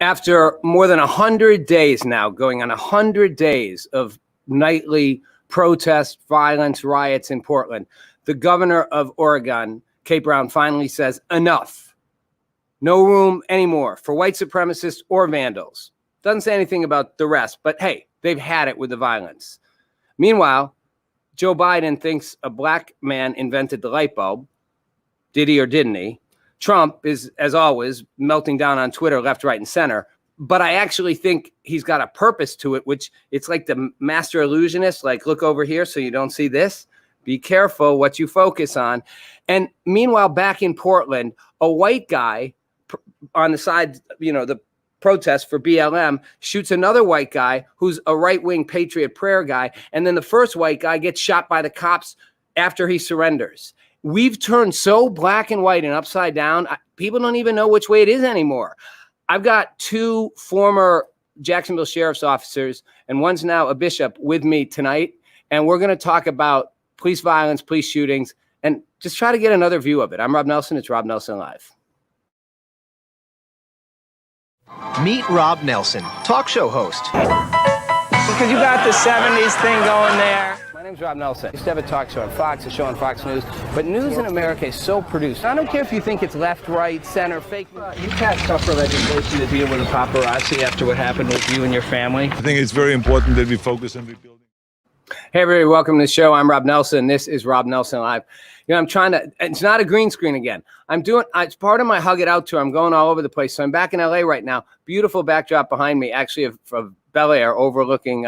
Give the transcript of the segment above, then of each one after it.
After more than 100 days now, going on 100 days of nightly protest, violence, riots in Portland, the governor of Oregon, Kate Brown, finally says enough. No room anymore for white supremacists or vandals. Doesn't say anything about the rest, but hey, they've had it with the violence. Meanwhile, Joe Biden thinks a black man invented the light bulb. Did he or didn't he? Trump is, as always, melting down on Twitter left, right, and center. But I actually think he's got a purpose to it, which it's like the master illusionist, like, look over here so you don't see this. Be careful what you focus on. And meanwhile, back in Portland, a white guy on the side, the protest for BLM shoots another white guy who's a right-wing Patriot Prayer guy. And then the first white guy gets shot by the cops after he surrenders. We've turned so black and white and upside down, people don't even know which way it is anymore. I've got two former Jacksonville sheriff's officers, and one's now a bishop, with me tonight. And we're going to talk about police violence, police shootings, and just try to get another view of it. I'm Rob Nelson. It's Rob Nelson Live. Meet Rob Nelson, talk show host. Because you got the 70s thing going there. My name's Rob Nelson. I used to have a talk show on Fox, a show on Fox News, but news in America is so produced. I don't care if you think it's left, right, center, fake. You passed tougher legislation to deal with the paparazzi after what happened with you and your family. I think it's very important that we focus on rebuilding. Hey, everybody, welcome to the show. I'm Rob Nelson. This is Rob Nelson Live. I'm trying to, it's not a green screen again. It's part of my Hug It Out tour. I'm going all over the place. So I'm back in LA right now. Beautiful backdrop behind me, actually, of Bel Air overlooking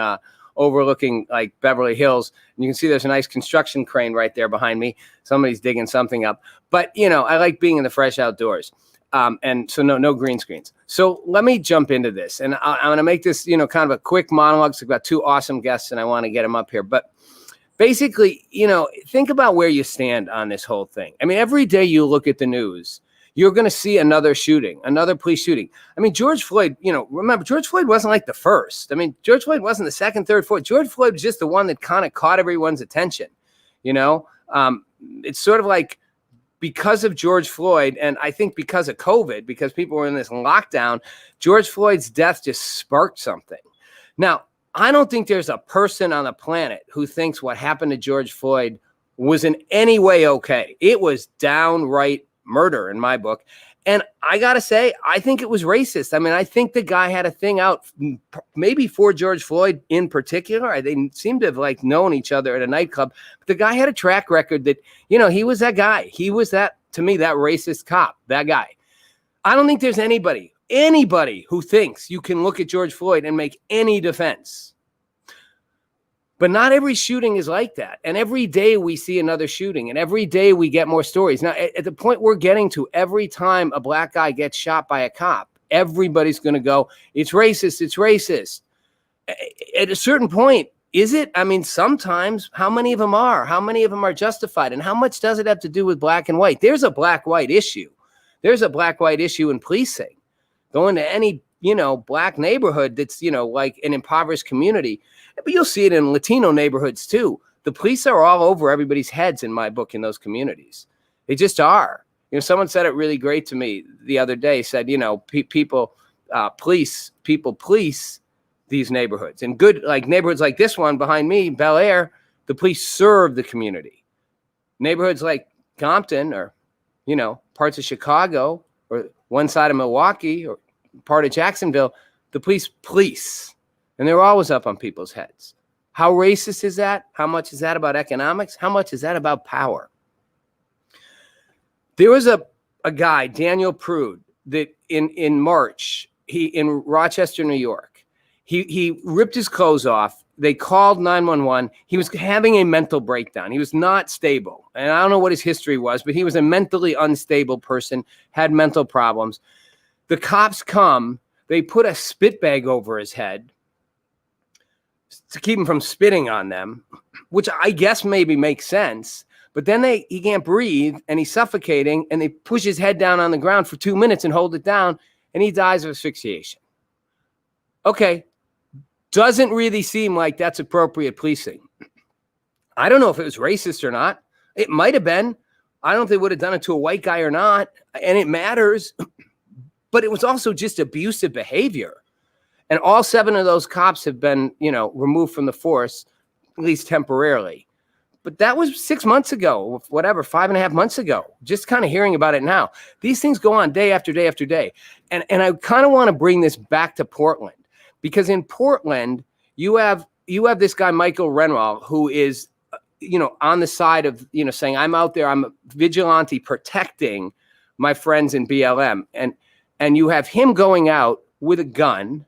like Beverly Hills. And you can see there's a nice construction crane right there behind me. Somebody's digging something up. But, I like being in the fresh outdoors. And so no green screens. So let me jump into this. And I'm going to make this, kind of a quick monologue. So I've got two awesome guests and I want to get them up here. But basically, think about where you stand on this whole thing. I mean, every day you look at the news, you're going to see another shooting, another police shooting. I mean, George Floyd, remember, George Floyd wasn't like the first. I mean, George Floyd wasn't the second, third, fourth. George Floyd was just the one that kind of caught everyone's attention. It's sort of like because of George Floyd, and I think because of COVID, because people were in this lockdown, George Floyd's death just sparked something. Now, I don't think there's a person on the planet who thinks what happened to George Floyd was in any way okay. It was downright murder in my book. And I got to say, I think it was racist. I mean, I think the guy had a thing out maybe for George Floyd in particular. They seem to have known each other at a nightclub. But the guy had a track record that, he was that guy. He was that, to me, that racist cop, that guy. I don't think there's anybody who thinks you can look at George Floyd and make any defense. But not every shooting is like that. And every day we see another shooting, and every day we get more stories. Now, at the point we're getting to, every time a black guy gets shot by a cop, everybody's going to go, it's racist, it's racist. At a certain point, is it? I mean, sometimes, how many of them are? How many of them are justified? And how much does it have to do with black and white? There's a black-white issue. There's a black-white issue in policing. Go into any, black neighborhood that's, like an impoverished community. But you'll see it in Latino neighborhoods too. The police are all over everybody's heads in my book in those communities. They just are. Someone said it really great to me the other day, said, people police these neighborhoods. And good, like neighborhoods like this one behind me, Bel Air, the police serve the community. Neighborhoods like Compton or, parts of Chicago or one side of Milwaukee or part of Jacksonville, the police. And they're always up on people's heads. How racist is that? How much is that about economics? How much is that about power? There was a guy, Daniel Prude, that in March, in Rochester, New York, he ripped his clothes off. They called 911. He was having a mental breakdown. He was not stable. And I don't know what his history was, but he was a mentally unstable person, had mental problems. The cops come. They put a spit bag over his head to keep him from spitting on them, which I guess maybe makes sense. But then he can't breathe and he's suffocating, and they push his head down on the ground for 2 minutes and hold it down, and he dies of asphyxiation. Okay, doesn't really seem like that's appropriate policing. I don't know if it was racist or not. It might have been. I don't know if they would have done it to a white guy or not, and it matters. but it was also just abusive behavior. And all 7 of those cops have been, removed from the force, at least temporarily. But that was 6 months ago, whatever, 5.5 months ago. Just kind of hearing about it now. These things go on day after day after day. And I kind of want to bring this back to Portland, because in Portland, you have this guy, Michael Renwall, who is, on the side of, saying, I'm out there, I'm a vigilante protecting my friends in BLM. And you have him going out with a gun,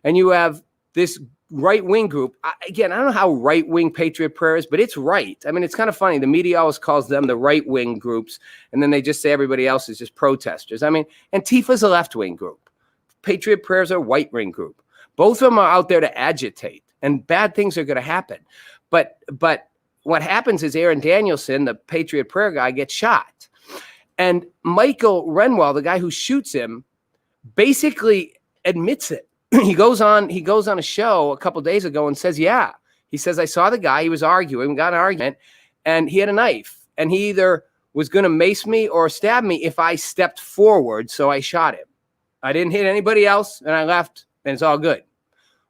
and you have this right-wing group. Again, I don't know how right-wing Patriot Prayer is, but it's right. I mean, it's kind of funny. The media always calls them the right-wing groups, and then they just say everybody else is just protesters. I mean, Antifa's a left-wing group. Patriot Prayer's a right-wing group. Both of them are out there to agitate, and bad things are going to happen. But what happens is Aaron Danielson, the Patriot Prayer guy, gets shot. And Michael Renwall, the guy who shoots him, basically admits it. He goes on a show a couple of days ago and says, yeah. He says, I saw the guy, he was arguing, got in an argument, and he had a knife. And he either was going to mace me or stab me if I stepped forward, so I shot him. I didn't hit anybody else, and I left, and it's all good.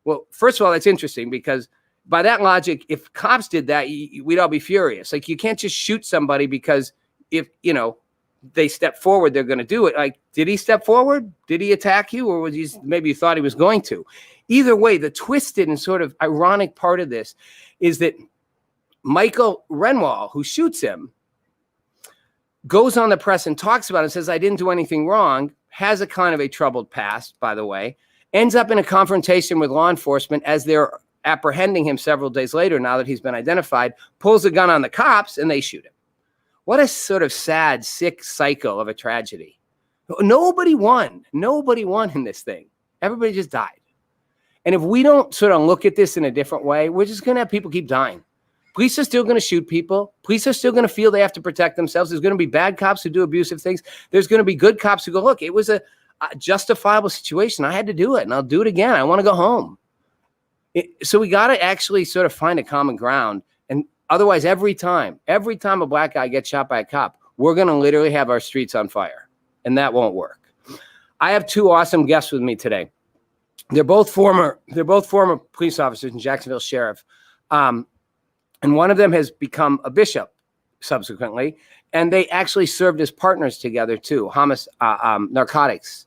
Well, first of all, that's interesting, because by that logic, if cops did that, we'd all be furious. Like, you can't just shoot somebody because if, they step forward, they're going to do it. Like, did he step forward? Did he attack you? Or was he, maybe you thought he was going to? Either way, the twisted and sort of ironic part of this is that Michael Renwall, who shoots him, goes on the press and talks about it and says, I didn't do anything wrong, has a kind of a troubled past, by the way, ends up in a confrontation with law enforcement as they're apprehending him several days later, now that he's been identified, pulls a gun on the cops, and they shoot him. What a sort of sad, sick cycle of a tragedy. Nobody won. Nobody won in this thing. Everybody just died. And if we don't sort of look at this in a different way, we're just going to have people keep dying. Police are still going to shoot people. Police are still going to feel they have to protect themselves. There's going to be bad cops who do abusive things. There's going to be good cops who go, look, it was a justifiable situation. I had to do it, and I'll do it again. I want to go home. So we got to actually sort of find a common ground. And otherwise, every time a black guy gets shot by a cop, we're going to literally have our streets on fire, and that won't work. I have 2 awesome guests with me today. They're both former police officers and Jacksonville sheriff. And one of them has become a bishop subsequently, and they actually served as partners together too. Narcotics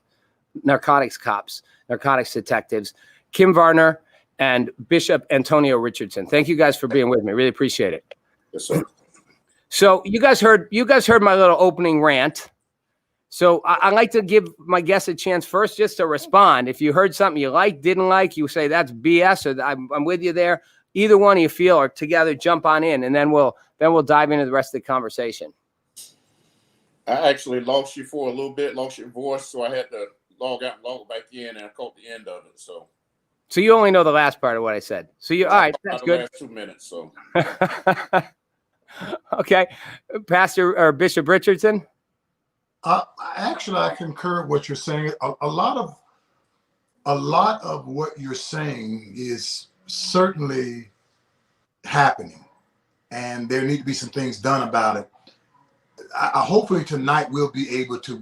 cops, narcotics detectives, Kim Varner and Bishop Antonio Richardson. Thank you guys for being with me. Really appreciate it. Yes, sir. So you guys heard my little opening rant. So I'd like to give my guests a chance first just to respond. If you heard something you didn't like, you say that's BS, or I'm with you there. Either one of you feel, or together, jump on in, and then we'll dive into the rest of the conversation. I actually lost you for a little bit, lost your voice, so I had to log out and log back in, and I caught the end of it. So you only know the last part of what I said. So you all right? That's good. Last 2 minutes. So okay, Pastor or Bishop Richardson. Actually, I concur with what you're saying. A lot of what you're saying is certainly happening, and there need to be some things done about it. Hopefully tonight we'll be able to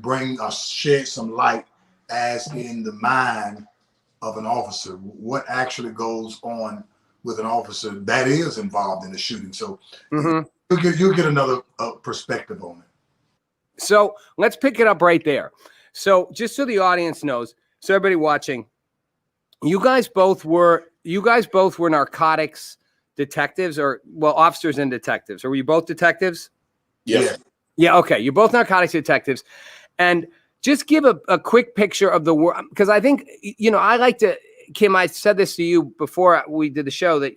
shed some light as in the mind of an officer, what actually goes on with an officer that is involved in the shooting. So you'll get another perspective on it. So let's pick it up right there. So just so the audience knows, so everybody watching, you guys both were narcotics detectives, or officers and detectives. Or were you both detectives? yes. Yeah. Okay. You're both narcotics detectives, and just give a quick picture of the world, because I think I like to. Kim, I said this to you before we did the show that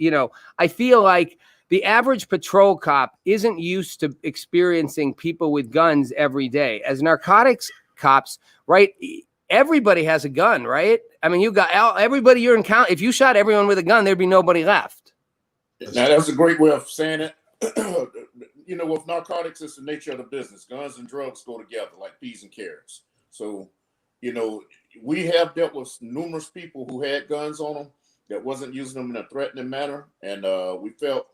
I feel like the average patrol cop isn't used to experiencing people with guns every day. As narcotics cops, right? Everybody has a gun, right? I mean, you got everybody you're encountering. If you shot everyone with a gun, there'd be nobody left. Now that's a great way of saying it. With narcotics, it's the nature of the business. Guns and drugs go together like peas and carrots. So, we have dealt with numerous people who had guns on them that wasn't using them in a threatening manner, and we felt,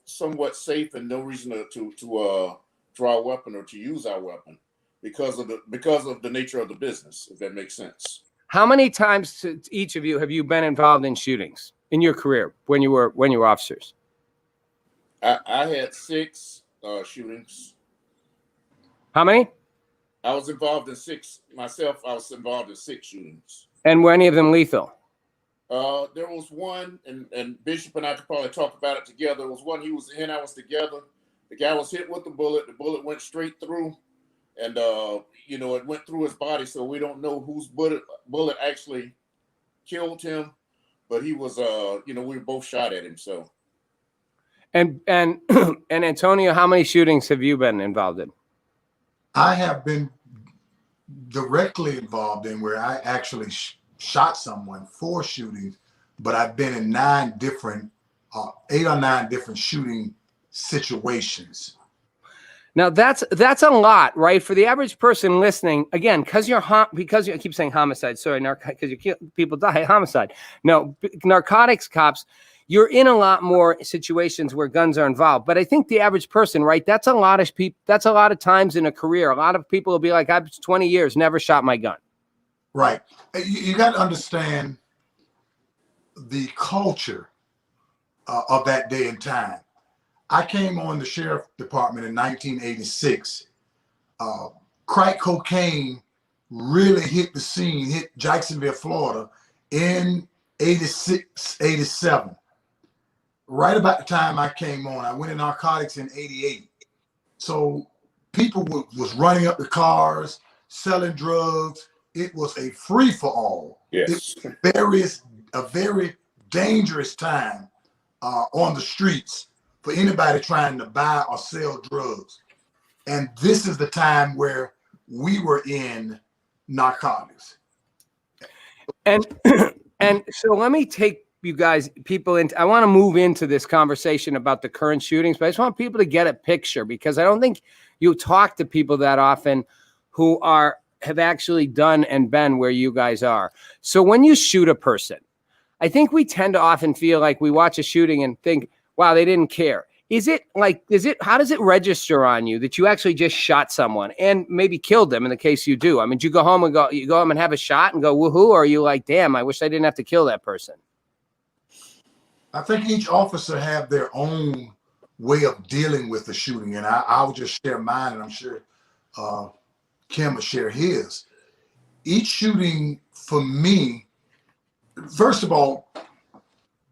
somewhat safe and no reason to draw a weapon or to use our weapon. because of the nature of the business, if that makes sense. How many times to each of you have you been involved in shootings in your career when you were officers? I had 6 shootings. How many? I was involved in 6 myself. I was involved in 6 shootings. And were any of them lethal? There was one, and Bishop and I could probably talk about it together. There was one, he was together. The guy was hit with the bullet. The bullet went straight through, and it went through his body. So we don't know whose bullet actually killed him, but he was, we were both shot at him. So. And Antonio, how many shootings have you been involved in? I have been directly involved in where I actually shot someone for shootings, but I've been in 8 or 9 different shooting situations. Now that's a lot, right? For the average person listening, again, because I keep saying homicide. Sorry, because people die. Homicide. No, narcotics cops. You're in a lot more situations where guns are involved. But I think the average person, right? That's a lot of people. That's a lot of times in a career. A lot of people will be like, "I've 20 years, never shot my gun." Right. You got to understand the culture of that day and time. I came on the sheriff department in 1986. Crack cocaine really hit the scene, hit Jacksonville, Florida in 86, 87. Right about the time I came on, I went in narcotics in 88. So people was running up the cars, selling drugs. It was a free for all. Yes. It was a very dangerous time on the streets for anybody trying to buy or sell drugs. And this is the time where we were in narcotics. And so let me take you guys, I want to move into this conversation about the current shootings, but I just want people to get a picture, because I don't think you talk to people that often who have actually done and been where you guys are. So when you shoot a person, I think we tend to often feel like we watch a shooting and think, wow, they didn't care. How does it register on you that you actually just shot someone and maybe killed them in the case you do? I mean, do you go home and have a shot and go, woohoo? Or are you like, damn, I wish I didn't have to kill that person? I think each officer have their own way of dealing with the shooting. And I'll just share mine, and I'm sure Kim will share his. Each shooting for me, first of all,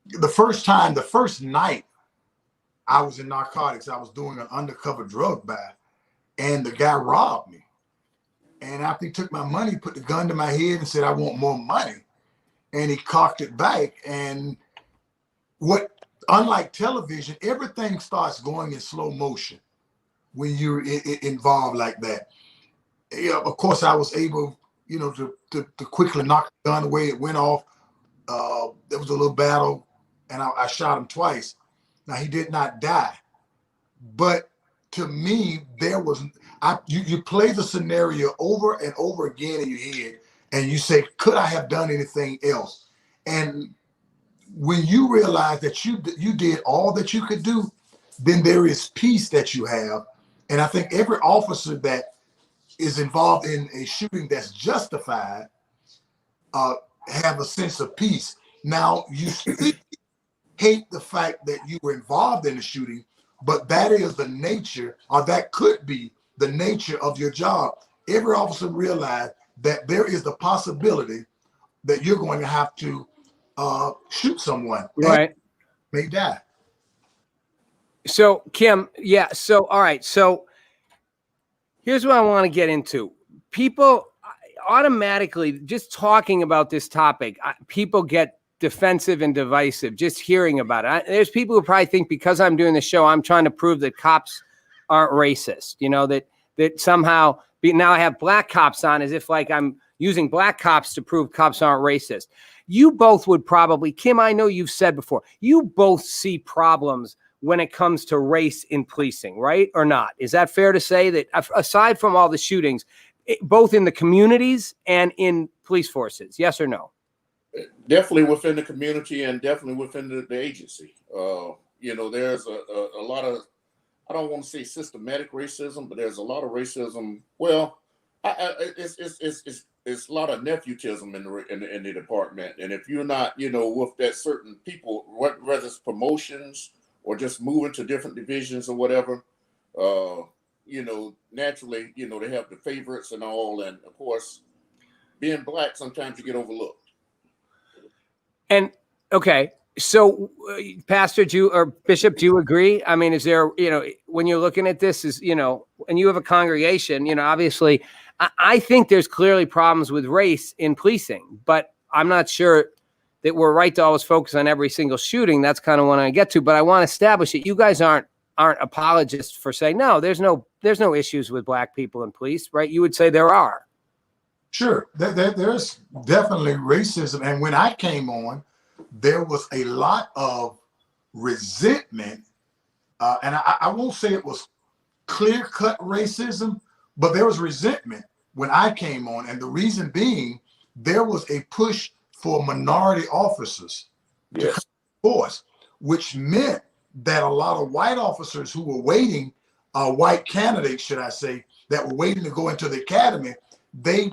the first night I was in narcotics, I was doing an undercover drug buy, and the guy robbed me. And after he took my money, he put the gun to my head and said, "I want more money." And he cocked it back. And unlike television, everything starts going in slow motion when you're involved like that. Yeah, of course, I was able, to quickly knock the gun away. It went off. There was a little battle, and I shot him twice. Now, he did not die, but to me, you play the scenario over and over again in your head, and you say, could I have done anything else? And when you realize that you did all that you could do, then there is peace that you have. And I think every officer that is involved in a shooting that's justified have a sense of peace. Now, you still hate the fact that you were involved in the shooting, but that is the nature, or that could be the nature of your job. Every officer realized that there is the possibility that you're going to have to shoot someone, right? May die. So Kim, yeah. So all right. So here's what I want to get into. People automatically, just talking about this topic, people get defensive and divisive just hearing about it. There's people who probably think because I'm doing the show, I'm trying to prove that cops aren't racist. That somehow now I have black cops on as if like I'm using black cops to prove cops aren't racist. You both would probably, Kim, I know you've said before, you both see problems when it comes to race in policing, right? Or not? Is that fair to say that aside from all the shootings, both in the communities and in police forces, yes or no? Definitely within the community and definitely within the agency. There's a lot of, I don't want to say systematic racism, but there's a lot of racism. Well, It's a lot of nepotism in the department, and if you're not, with that certain people, whether it's promotions or just moving to different divisions or whatever, naturally, they have the favorites and all, and of course, being black, sometimes you get overlooked. And okay, so Pastor, Bishop, do you agree? I mean, is there, when you're looking at this, and you have a congregation, obviously, I think there's clearly problems with race in policing, but I'm not sure that we're right to always focus on every single shooting. That's kind of what I get to, but I want to establish that you guys aren't apologists for saying, no, there's no issues with black people in police, right? You would say there are. Sure, there's definitely racism. And when I came on, there was a lot of resentment. And I won't say it was clear-cut racism, but there was resentment when I came on. And the reason being, there was a push for minority officers to come to force, which meant that a lot of white officers who were waiting, white candidates, should I say, that were waiting to go into the academy, they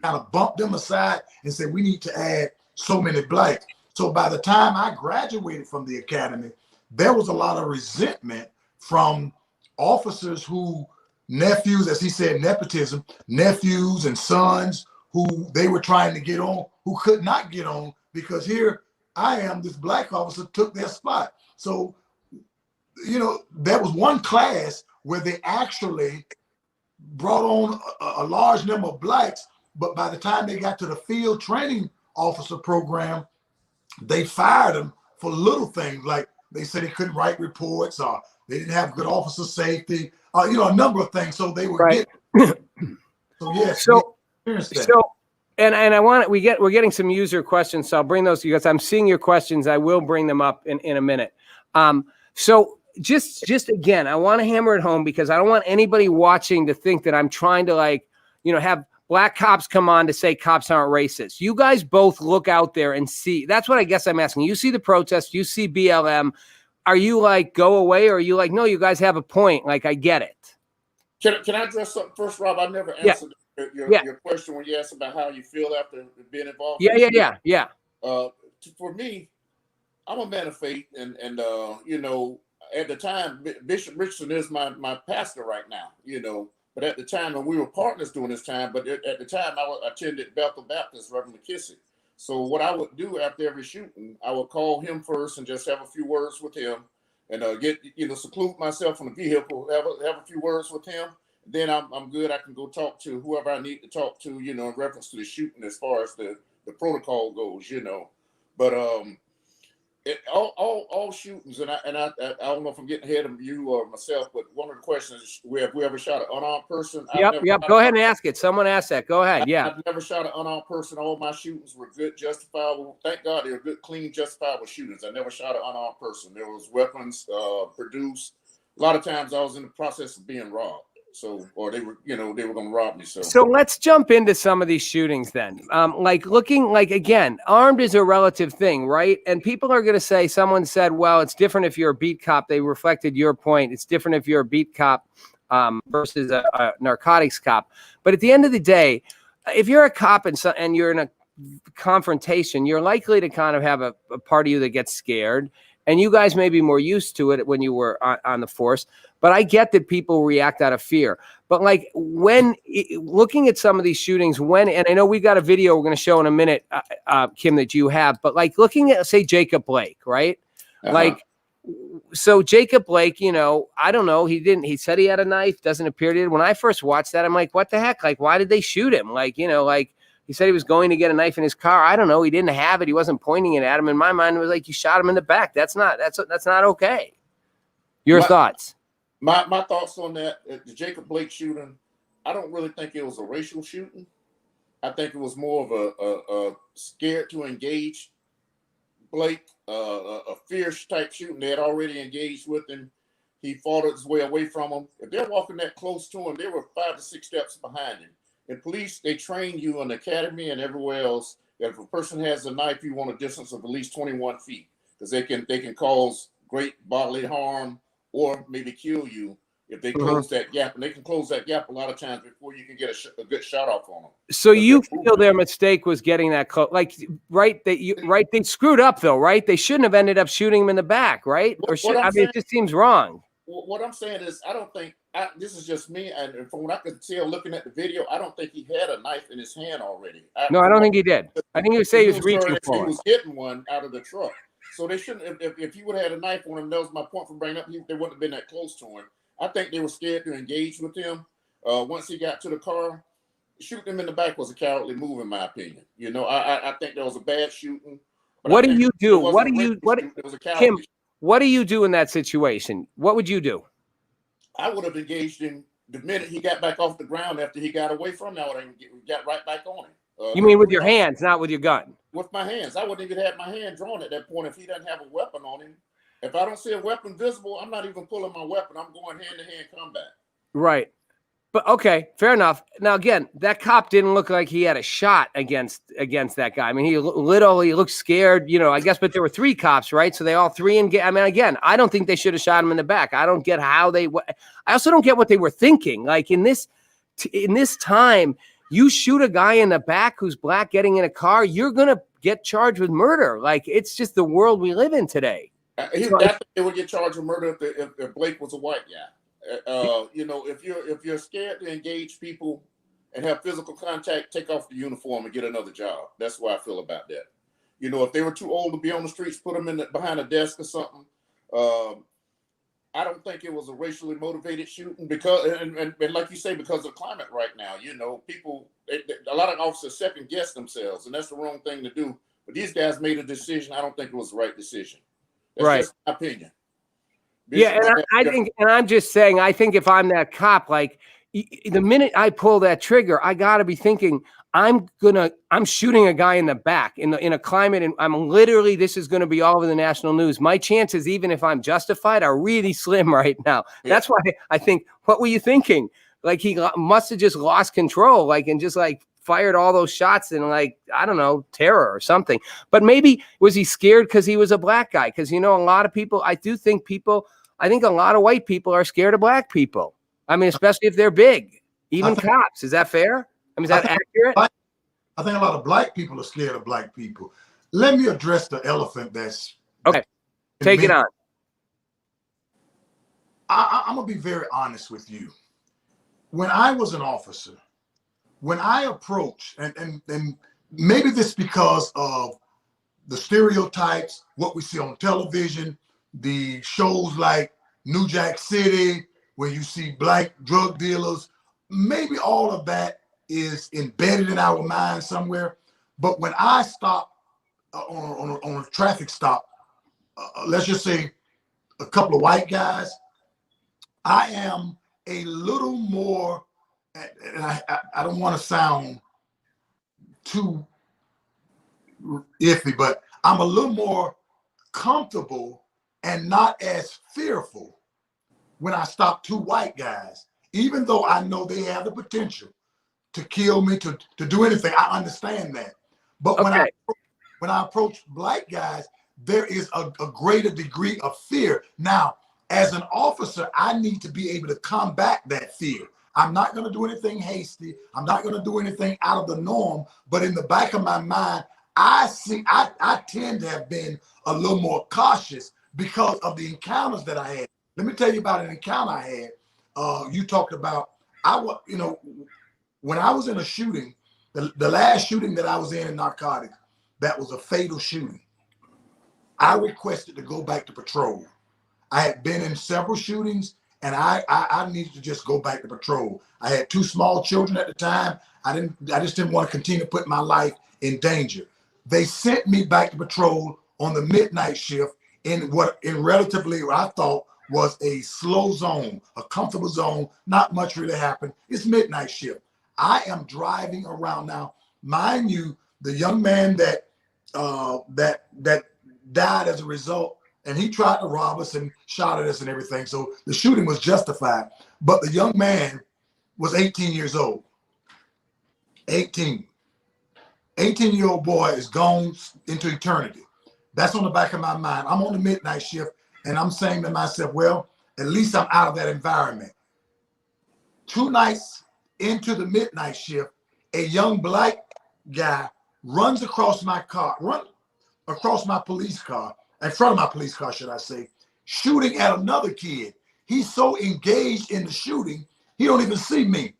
kind of bumped them aside and said, we need to add so many blacks. So by the time I graduated from the academy, there was a lot of resentment from officers who nephews, as he said, nepotism, nephews and sons who they were trying to get on, who could not get on because here I am, this black officer took their spot. So, there was one class where they actually brought on a large number of blacks, but by the time they got to the field training officer program, they fired them for little things, like they said they couldn't write reports or they didn't have good officer safety, a number of things. So they were right. So yes. And we're getting some user questions, so I'll bring those to you guys. I'm seeing your questions. I will bring them up in a minute. So just again, I want to hammer it home because I don't want anybody watching to think that I'm trying to have black cops come on to say cops aren't racist. You guys both look out there and see. That's what I guess I'm asking. You see the protest, you see BLM. Are you like, go away? Or are you like, no, you guys have a point. Like, I get it. Can I address something first, Rob? I never answered your question when you asked about how you feel after being involved. Yeah. For me, I'm a man of faith, and at the time, Bishop Richardson is my pastor right now, but at the time, and we were partners during this time, but at the time, I attended Bethel Baptist, Reverend McKissick. So what I would do after every shooting, I would call him first and just have a few words with him, and seclude myself from the vehicle, have a few words with him. Then I'm good. I can go talk to whoever I need to talk to, in reference to the shooting as far as the protocol goes, But all shootings, and I don't know if I'm getting ahead of you or myself, but one of the questions is, have we ever shot an unarmed person? Yep. Go ahead and ask it. Someone asked that. Go ahead. Yeah. I've never shot an unarmed person. All my shootings were good, justifiable. Thank God they were good, clean, justifiable shootings. I never shot an unarmed person. There was weapons produced. A lot of times I was in the process of being robbed. So, or they were going to rob me. So let's jump into some of these shootings then. Again, armed is a relative thing, right? And people are going to say, someone said, well, it's different if you're a beat cop. They reflected your point. It's different if you're a beat cop versus a narcotics cop. But at the end of the day, if you're a cop and you're in a confrontation, you're likely to kind of have a part of you that gets scared. And you guys may be more used to it when you were on the force. But I get that people react out of fear. But when looking at some of these shootings, and I know we got a video we're going to show in a minute, Kim, that you have, but looking at, say, Jacob Blake, right? Uh-huh. So Jacob Blake, I don't know. He said he had a knife. Doesn't appear to. When I first watched that, I'm like, what the heck? Why did they shoot him? He said he was going to get a knife in his car. I don't know. He didn't have it. He wasn't pointing it at him. In my mind, it was like you shot him in the back. That's not okay. Your thoughts? My thoughts on that, the Jacob Blake shooting, I don't really think it was a racial shooting. I think it was more of a scared to engage Blake, a fierce type shooting. They had already engaged with him. He fought his way away from him. If they're walking that close to him, they were 5 to 6 steps behind him. In police, they train you in the academy and everywhere else that if a person has a knife, you want a distance of at least 21 feet because they can cause great bodily harm or maybe kill you if they Mhm. close that gap, and they can close that gap a lot of times before you can get a good shot off on them. So But you they're feel moving. their mistake was getting that close, like, right? They screwed up though, right? They shouldn't have ended up shooting him in the back, right? Or What I'm I mean, saying, it just seems wrong. what I'm saying is, I don't think this is just me, and from what I could tell looking at the video, I don't think he had a knife in his hand already. No, I don't think he did. I think he would say he was reaching He for it. was getting one out of the truck. So they shouldn't. If he would have had a knife on him, that was my point for bringing up. They wouldn't have been that close to him. I think they were scared to engage with him. Once he got to the car, shooting him in the back was a cowardly move, in my opinion. You know, I think that was a bad shooting. But What do you do? It was a cowardly Kim, what do you do in that situation? What would you do? I would have engaged him the minute he got back off the ground after he got away from me. I would have got right back on him. You mean with your hands, not with your gun? With my hands. I wouldn't even have my hand drawn at that point if he doesn't have a weapon on him. If I don't see a weapon visible, I'm not even pulling my weapon. I'm going hand-to-hand combat. Right. But okay, fair enough. Now again, that cop didn't look like he had a shot against that guy. I mean, he literally looked scared, you know, I guess, but there were 3 cops, right? So they all 3 I mean, again, I don't think they should have shot him in the back. I don't get how I also don't get what they were thinking. Like in this time, you shoot a guy in the back who's black getting in a car, you're going to get charged with murder. Like, it's just the world we live in today. I think they would get charged with murder if Blake was a white guy. You know, if you're scared to engage people and have physical contact, take off the uniform and get another job. That's what I feel about that. You know, if they were too old to be on the streets, put them behind a desk or something. I don't think it was a racially motivated shooting because, and like you say, because of the climate right now. You know, people, a lot of officers second guess themselves, and that's the wrong thing to do. But these guys made a decision. I don't think it was the right decision. That's Right. just my opinion. Yeah, and I think, and I'm just saying, I think if I'm that cop, like the minute I pull that trigger, I got to be thinking I'm shooting a guy in the back in a climate, and I'm literally, this is going to be all over the national news. My chances, even if I'm justified, are really slim right now. Yeah. That's why I think, what were you thinking? Like he must have just lost control, like, and just like fired all those shots in, like, I don't know, terror or something. But maybe was he scared because he was a black guy? Because, you know, a lot of people, I think a lot of white people are scared of black people. I mean, especially if they're big, even cops. Is that fair? I mean, is that accurate? I think a lot of black people are scared of black people. Let me address the elephant that's okay. Take it on. I'm gonna be very honest with you. When I was an officer, when I approached, and maybe this because of the stereotypes, what we see on television, the shows like New Jack City, where you see black drug dealers, maybe all of that is embedded in our minds somewhere. But when I stop on a traffic stop, let's just say a couple of white guys, I am a little more, and I don't want to sound too iffy, but I'm a little more comfortable and not as fearful when I stop 2 white guys, even though I know they have the potential to kill me, to do anything. I understand that. But when I approach black guys, there is a greater degree of fear. Now, as an officer, I need to be able to combat that fear. I'm not going to do anything hasty. I'm not going to do anything out of the norm. But in the back of my mind, I tend to have been a little more cautious because of the encounters that I had. Let me tell you about an encounter I had. You talked about, when I was in a shooting, the last shooting that I was in narcotics, that was a fatal shooting. I requested to go back to patrol. I had been in several shootings, and I needed to just go back to patrol. I had 2 small children at the time. I just didn't want to continue to put my life in danger. They sent me back to patrol on the midnight shift in relatively what I thought was a slow zone, a comfortable zone. Not much really happened. It's midnight shift. I am driving around now. Mind you, the young man that died as a result, and he tried to rob us and shot at us and everything. So the shooting was justified. But the young man was 18 years old. 18-year-old boy is gone into eternity. That's on the back of my mind. I'm on the midnight shift, and I'm saying to myself, well, at least I'm out of that environment. 2 nights into the midnight shift, a young black guy runs across my police car, in front of my police car, should I say, shooting at another kid. He's so engaged in the shooting, he don't even see me.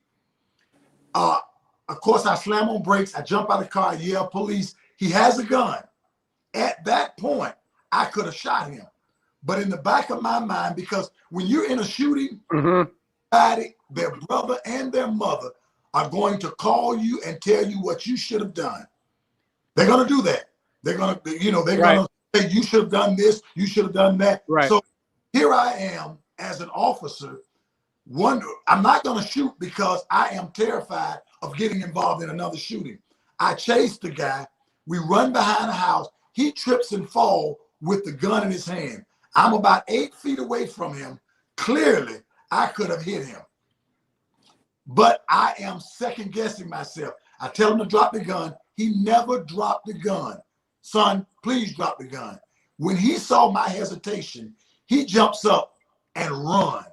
Of course, I slam on brakes. I jump out of the car, I yell, police. He has a gun. At that point, I could have shot him. But in the back of my mind, because when you're in a shooting, their brother and their mother are going to call you and tell you what you should have done. They're going to do that. They're going to, they're going to say, you should have done this, you should have done that. Right. So here I am as an officer, I'm not going to shoot because I am terrified of getting involved in another shooting. I chase the guy. We run behind the house. He trips and falls with the gun in his hand. I'm about 8 feet away from him. Clearly, I could have hit him. But I am second guessing myself. I tell him to drop the gun. He never dropped the gun. Son, please drop the gun. When he saw my hesitation, he jumps up and run.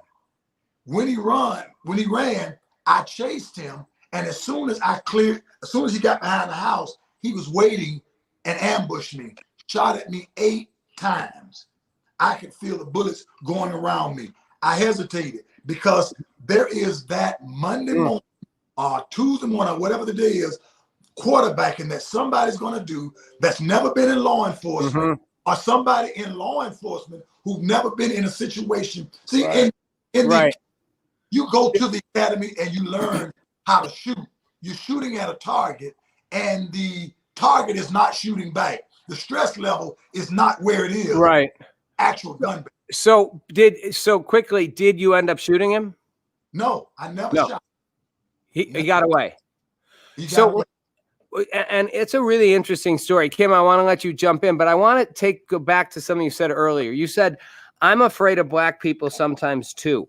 When he ran, I chased him. And as soon as he got behind the house, he was waiting and ambushed me, shot at me 8 times. I could feel the bullets going around me. I hesitated because there is that Monday morning or Tuesday morning, whatever the day is, quarterbacking that somebody's going to do that's never been in law enforcement or somebody in law enforcement who've never been in a situation. See, you go to the academy and you learn how to shoot. You're shooting at a target and the target is not shooting back. The stress level is not where it is. Right. Actual gun. So quickly, did you end up shooting him? No, I never shot. He got away. And it's a really interesting story. Kim, I want to let you jump in, but I want to go back to something you said earlier. You said, I'm afraid of black people sometimes too.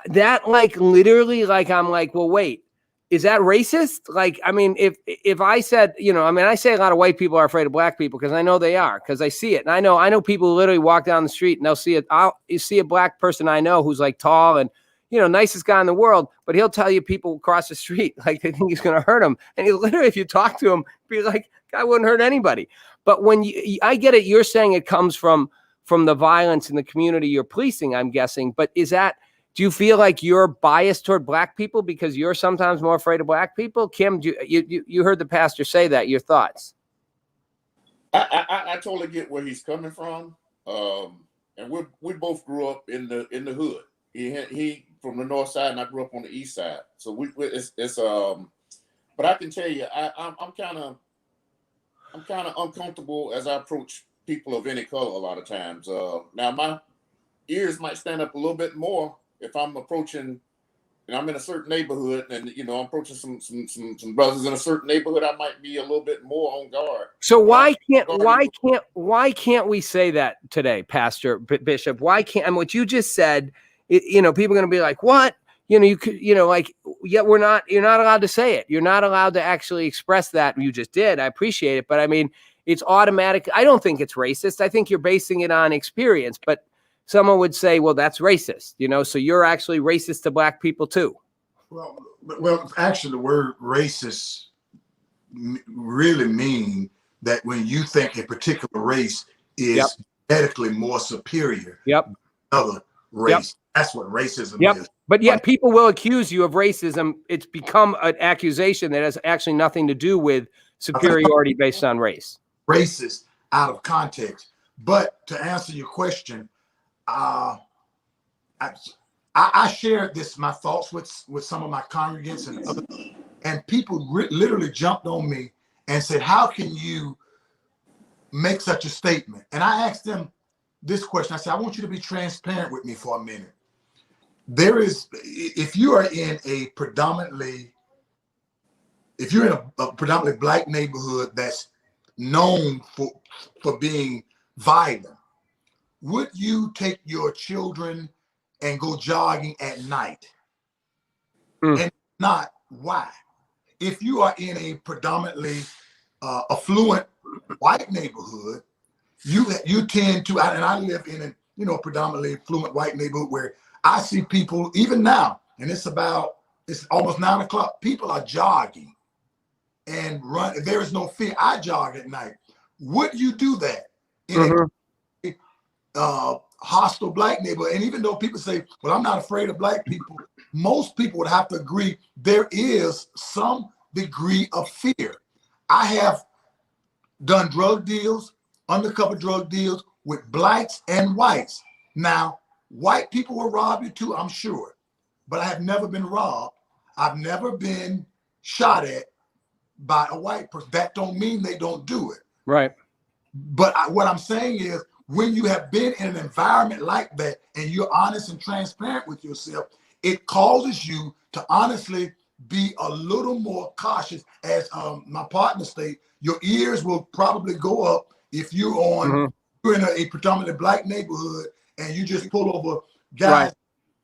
That literally, I'm like, well, wait, is that racist? I mean, if I said, I say a lot of white people are afraid of black people because I know they are, because I see it. And I know people literally walk down the street and they'll see it. You see a black person I know who's tall and, nicest guy in the world, but he'll tell you people across the street, they think he's going to hurt him. And he literally, if you talk to him, be like, guy wouldn't hurt anybody. But when I get it, you're saying it comes from the violence in the community you're policing, I'm guessing. But do you feel like you're biased toward black people because you're sometimes more afraid of black people? Kim, you heard the pastor say that. Your thoughts? I totally get where he's coming from. And we both grew up in the hood. He from the north side, and I grew up on the east side. So but I can tell you, I'm kind of uncomfortable as I approach people of any color a lot of times. Now my ears might stand up a little bit more if I'm approaching, and I'm in a certain neighborhood, and I'm approaching some brothers in a certain neighborhood, I might be a little bit more on guard. So why can't we say that today, Pastor Bishop? Why can't? And what you just said, people are going to be like, what? You're not allowed to say it. You're not allowed to actually express that. You just did. I appreciate it, but I mean, it's automatic. I don't think it's racist. I think you're basing it on experience, but someone would say, well, that's racist, so you're actually racist to black people too. Well, actually the word racist really mean that when you think a particular race is genetically more superior than other race, that's what racism is. But yet people will accuse you of racism. It's become an accusation that has actually nothing to do with superiority based on race. Racist out of context. But to answer your question, I shared my thoughts with some of my congregants and others, and people literally jumped on me and said, how can you make such a statement? And I asked them this question. I said, I want you to be transparent with me for a minute. If you are in a predominantly black neighborhood that's known for being violent, would you take your children and go jogging at night? And not, why? If you are in a predominantly affluent white neighborhood, you tend to, and I live in a predominantly affluent white neighborhood where I see people even now, and it's about It's almost 9 o'clock. People are jogging and run. There is no fear. I jog at night. Would you do that in a hostile black neighborhood? And even though people say, well, I'm not afraid of black people, most people would have to agree there is some degree of fear. I have done drug deals, undercover drug deals with blacks and whites. Now, white people will rob you too, I'm sure, but I have never been robbed. I've never been shot at by a white person. That don't mean they don't do it. Right. But what I'm saying is, when you have been in an environment like that and you're honest and transparent with yourself, it causes you to honestly be a little more cautious. As my partner stated, your ears will probably go up if you're on you're in a predominantly black neighborhood and you just pull over guys.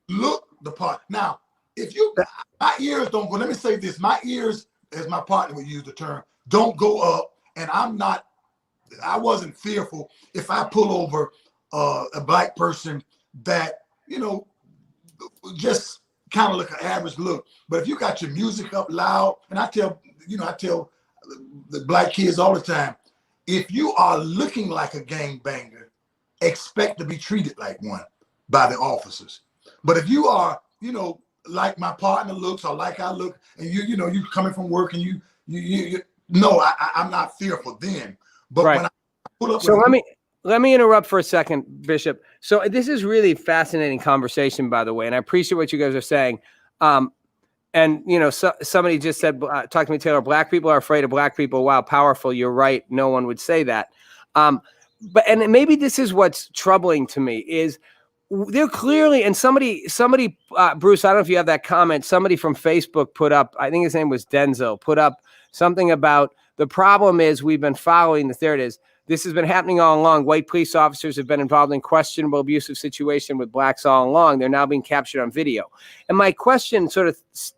Look the part. Now, if you, my ears don't go. Let me say this: my ears, as my partner would use the term, don't go up, and I wasn't fearful if I pull over a black person that, you know, just kind of like an average look. But if you got your music up loud, and I tell the black kids all the time, if you are looking like a gangbanger, expect to be treated like one by the officers. But if you are, you know, like my partner looks or like I look, and you know, you coming from work and you no, I'm not fearful then. But when I pull up, so let me interrupt for a second, Bishop. So this is really fascinating conversation, by the way, and I appreciate what you guys are saying. And you know, somebody just said, "Talk to me, Taylor. Black people are afraid of black people." Wow, powerful. You're right. No one would say that. But maybe this is what's troubling to me is they're clearly, and somebody, Bruce, I don't know if you have that comment. Somebody from Facebook put up, I think his name was Denzel, put up something about the problem is we've been following this. There it is. This has been happening all along. White police officers have been involved in questionable abusive situation with blacks all along. They're now being captured on video. And my question, sort of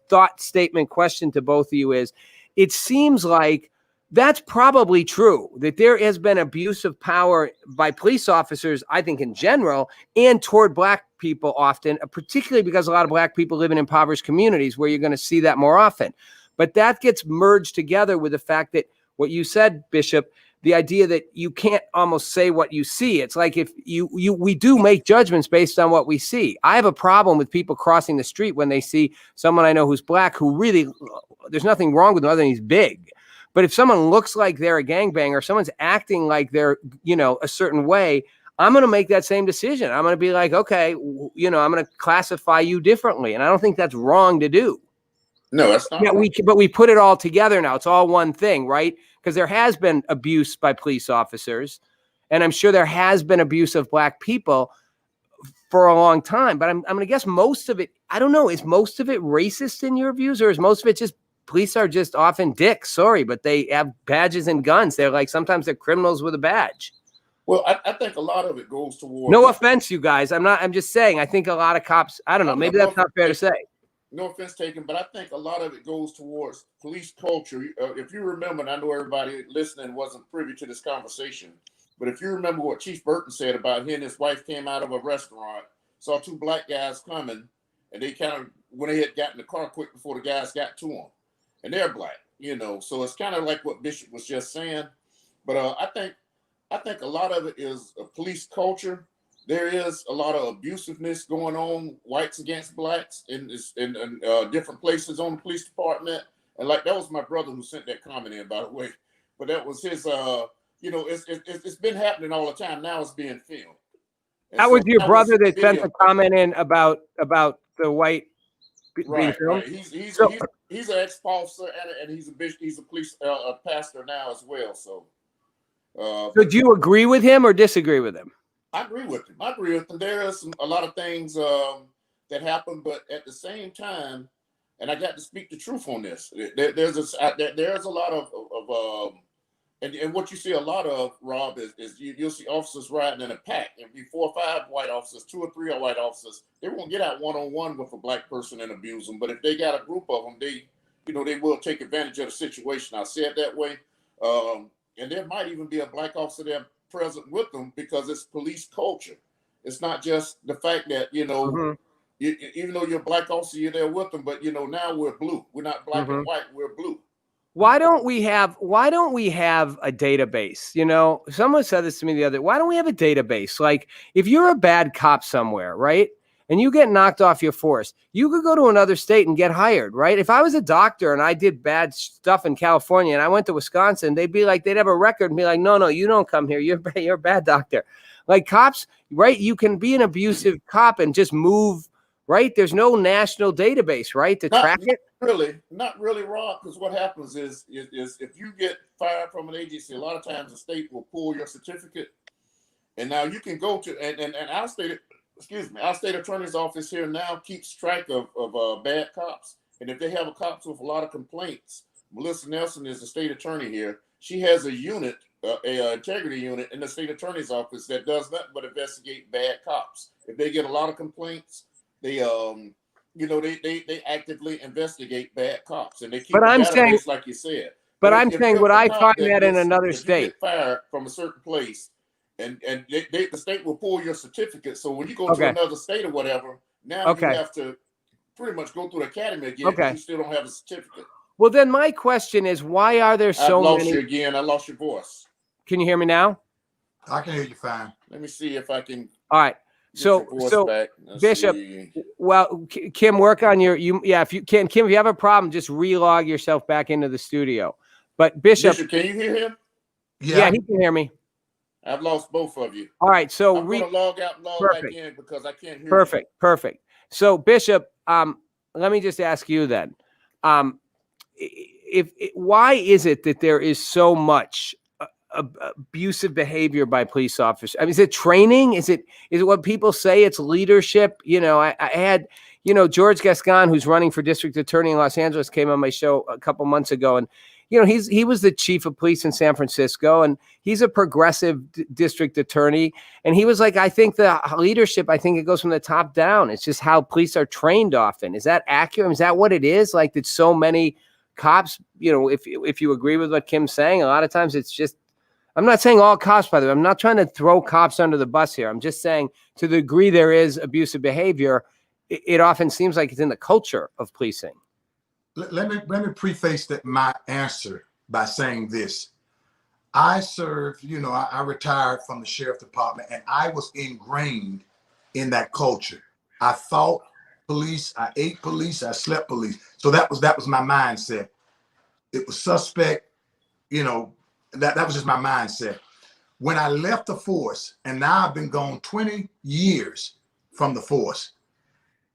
thought statement question to both of you is, it seems like that's probably true, that there has been abuse of power by police officers, I think in general, and toward black people often, particularly because a lot of black people live in impoverished communities where you're going to see that more often. But that gets merged together with the fact that what you said, Bishop, the idea that you can't almost say what you see. It's like if we do make judgments based on what we see. I have a problem with people crossing the street when they see someone I know who's black who really, there's nothing wrong with him other than he's big. But if someone looks like they're a gangbanger, someone's acting like they're, you know, a certain way, I'm going to make that same decision. I'm going to be like, okay, you know, I'm going to classify you differently. And I don't think that's wrong to do. No, that's not. Yeah, but we put it all together now. It's all one thing, right? Because there has been abuse by police officers, and I'm sure there has been abuse of black people for a long time. But I'm going to guess most of it, I don't know, is most of it racist in your views, or is most of it just police are just often dicks? Sorry, but they have badges and guns. They're like, sometimes they're criminals with a badge. Well, I think a lot of it goes towards. No offense, you guys. I'm just saying, I think a lot of cops, I don't know, maybe that's not fair to say. No offense taken, but I think a lot of it goes towards police culture. If you remember, and I know everybody listening wasn't privy to this conversation, but if you remember what Chief Burton said about he and his wife came out of a restaurant, saw two black guys coming, and they kind of, when they had gotten in the car quick before the guys got to them, and they're black, you know. So it's kind of like what Bishop was just saying. But I think a lot of it is a police culture. There is a lot of abusiveness going on, whites against blacks in different places on the police department. And like, that was my brother who sent that comment in, by the way. But that was his, you know, it's been happening all the time. Now it's being filmed. And that so was your brother that sent the video. comment in about the white being filmed? Right. He's an ex-officer and he's a bishop. He's a police pastor now as well. So do you agree with him or disagree with him? I agree with him. There is a lot of things that happen, but at the same time, and I got to speak the truth on this. There's a lot of and what you see a lot of, Rob, is you'll see officers riding in a pack, and be 4 or 5 white officers, 2 or 3 white officers. They won't get out one-on-one with a black person and abuse them, but if they got a group of them, they will take advantage of the situation. I say it that way, and there might even be a black officer there present with them because it's police culture. It's not just the fact that, you know, even though you're black officer, you're there with them, but now we're blue. We're not black and white, we're blue. Why don't we have a database? Someone said this to me the other. Why don't we have a database? Like, if you're a bad cop somewhere, right? And you get knocked off your force, you could go to another state and get hired, right? If I was a doctor and I did bad stuff in California and I went to Wisconsin, they'd have a record and be like, no, you don't come here. You're a bad doctor. Like cops, right? You can be an abusive cop and just move, right? There's no national database, right, to track it. Not really, Rob, because what happens is if you get fired from an agency, a lot of times the state will pull your certificate, and now you can go to and our state attorney's office here now keeps track of bad cops, and if they have a cops with a lot of complaints, Melissa Nelson is the state attorney here. She has a unit, a integrity unit in the state attorney's office that does nothing but investigate bad cops. If they get a lot of complaints, they actively investigate bad cops, and they keep a database, like you said. But I'm saying, would I find that in another state? You get fired from a certain place, and the state will pull your certificate. So when you go to another state or whatever, now you have to pretty much go through the academy again. Okay. You still don't have a certificate. Well, then my question is, why are there so many? I lost you again. I lost your voice. Can you hear me now? I can hear you fine. Let me see if I can. All right. So Bishop, well, Kim, work on if you can, Kim, if you have a problem, just relog yourself back into the studio. But Bishop, can you hear him? Yeah, he can hear me. I've lost both of you. All right, so I'm going to log out and log back in because I can't hear you. Perfect. So Bishop, let me just ask you then, why is it that there is so much abusive behavior by police officers? I mean, is it training? Is it what people say? It's leadership. I had, George Gascon, who's running for district attorney in Los Angeles, came on my show a couple months ago, and he was the chief of police in San Francisco, and he's a progressive district attorney. And he was like, I think the leadership, it goes from the top down. It's just how police are trained often. Is that accurate? Is that what it is? Like, that so many cops, if you agree with what Kim's saying, a lot of times it's just, I'm not saying all cops, by the way. I'm not trying to throw cops under the bus here. I'm just saying, to the degree there is abusive behavior, it often seems like it's in the culture of policing. Let me preface my answer by saying this. I served, I retired from the sheriff department, and I was ingrained in that culture. I fought police, I ate police, I slept police. So that was my mindset. It was suspect, that was just my mindset. When I left the force, and now I've been gone 20 years from the force,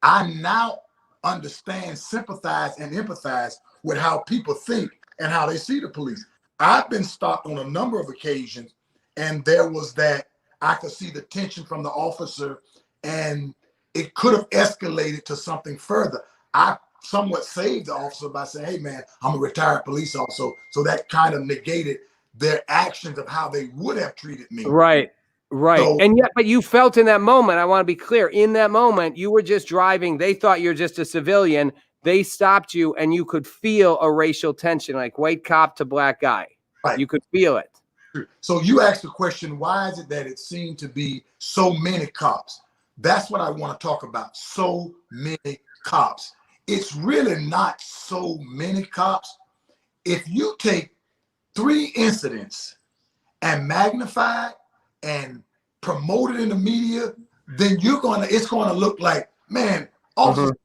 I now understand, sympathize, and empathize with how people think and how they see the police. I've been stopped on a number of occasions, and there was that I could see the tension from the officer, and it could have escalated to something further. I somewhat saved the officer by saying, hey man, I'm a retired police officer. So that kind of negated their actions of how they would have treated me. Right. So, and yet, but you felt in that moment, I want to be clear, in that moment, you were just driving. They thought you're just a civilian. They stopped you, and you could feel a racial tension, like white cop to black guy. Right. You could feel it. So you asked the question, why is it that it seemed to be so many cops? That's what I want to talk about. So many cops. It's really not so many cops. If you take 3 incidents and magnify it and promote it in the media, then it's gonna look like, man, officers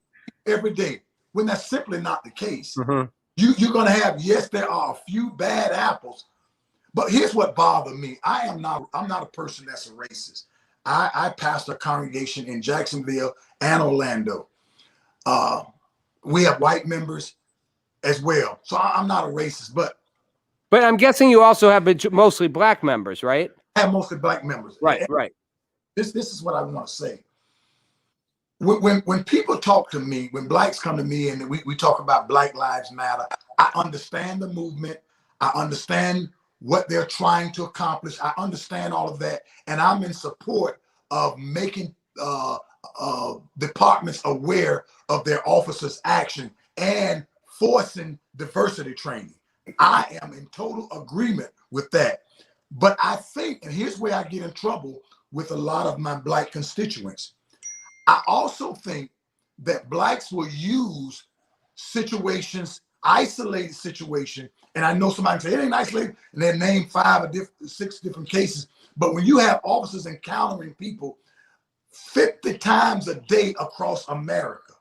every day, when that's simply not the case. You're gonna have, yes, there are a few bad apples, but here's what bothered me. I'm not a person that's a racist. I pastor a congregation in Jacksonville and Orlando. We have white members as well. So I'm not a racist, but I'm guessing you also have mostly black members, right? I have mostly black members. Right. This is what I want to say. When people talk to me, when blacks come to me and we talk about Black Lives Matter, I understand the movement. I understand what they're trying to accomplish. I understand all of that. And I'm in support of making departments aware of their officers' action and forcing diversity training. I am in total agreement with that. But I think, and here's where I get in trouble with a lot of my black constituents, I also think that blacks will use situations, isolated situation. And I know somebody can say it ain't isolated, and they name 6 different cases. But when you have officers encountering people 50 times a day across America,